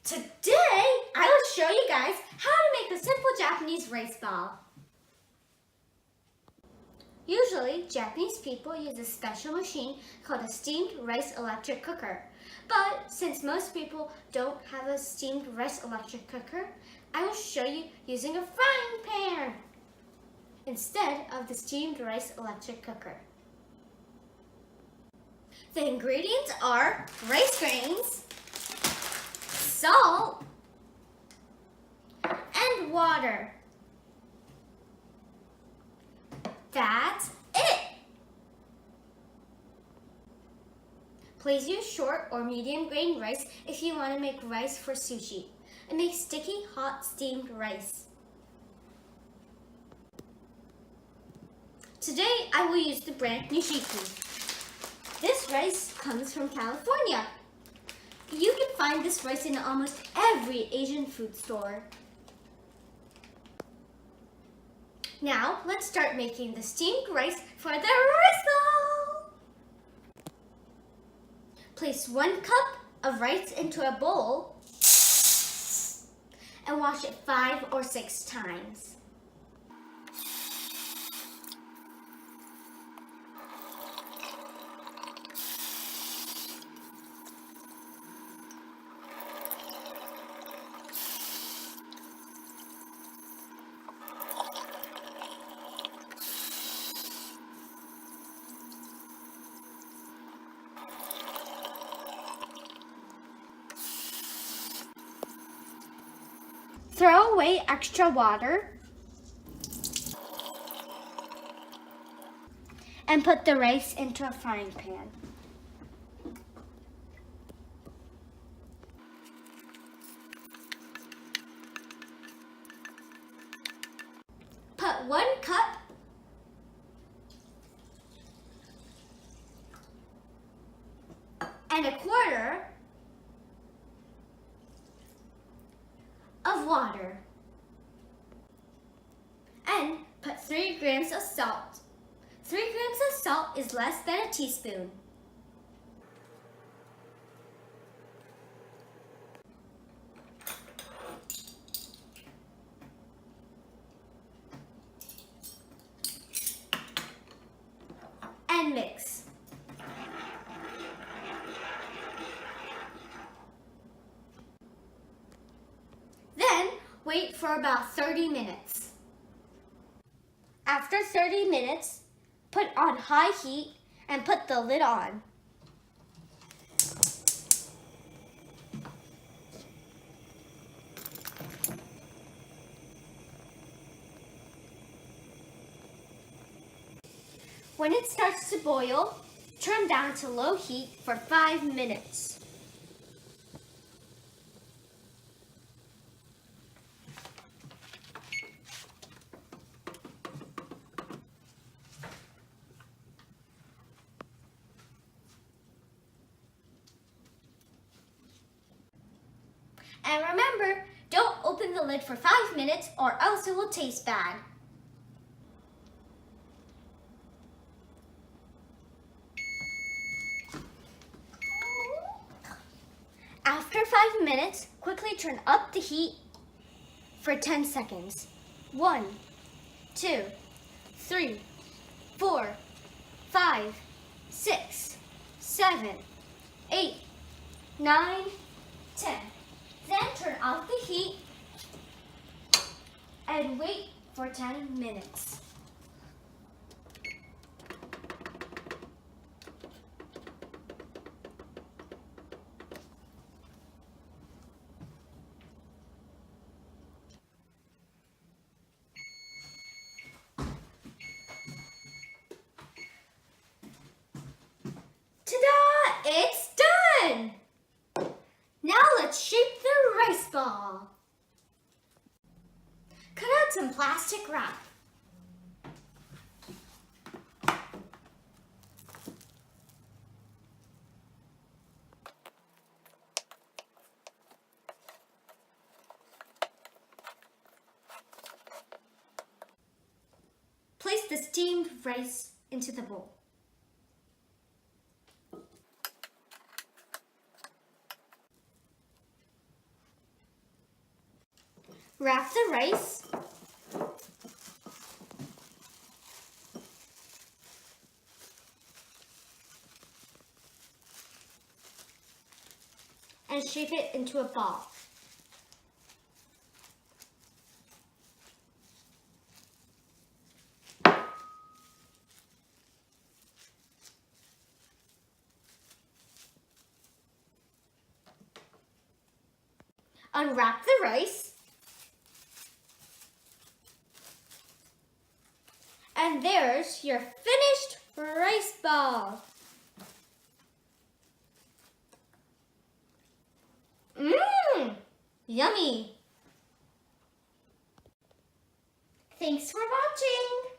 Today, I will show you guys how to make a simple Japanese rice ball. Usually, Japanese people use a special machine called a steamed rice electric cooker. But since most people don't have a steamed rice electric cooker, I will show you using a frying pan instead of the steamed rice electric cooker. The ingredients are rice grains, salt, and water. That's it! Please use short or medium grain rice if you want to make rice for sushi and make sticky, hot, steamed rice. Today, I will use the brand Nishiki. This rice comes from California. You can find this rice in almost every Asian food store. Now, let's start making the steamed rice for the rice ball. Place 1 cup of rice into a bowl and wash it 5 or 6 times. Throw away extra water and put the rice into a frying pan. Put 1 cup and 1/4 of water and put 3 grams of salt. 3 grams of salt is less than a teaspoon. And mix. Wait for about 30 minutes. After 30 minutes, put on high heat and put the lid on. When it starts to boil, turn down to low heat for 5 minutes. And remember, don't open the lid for 5 minutes or else it will taste bad. After 5 minutes, quickly turn up the heat for 10 seconds. 1, 2, 3, 4, 5, 6, 7, 8, 9, 10. Then turn off the heat and wait for 10 minutes. Ta-da! It's done! Now let's shape the rice ball. Cut out some plastic wrap. Place the steamed rice into the bowl. Wrap the rice. And shape it into a ball. Unwrap the rice. And there's your finished rice ball. Mmm, yummy. Thanks for watching.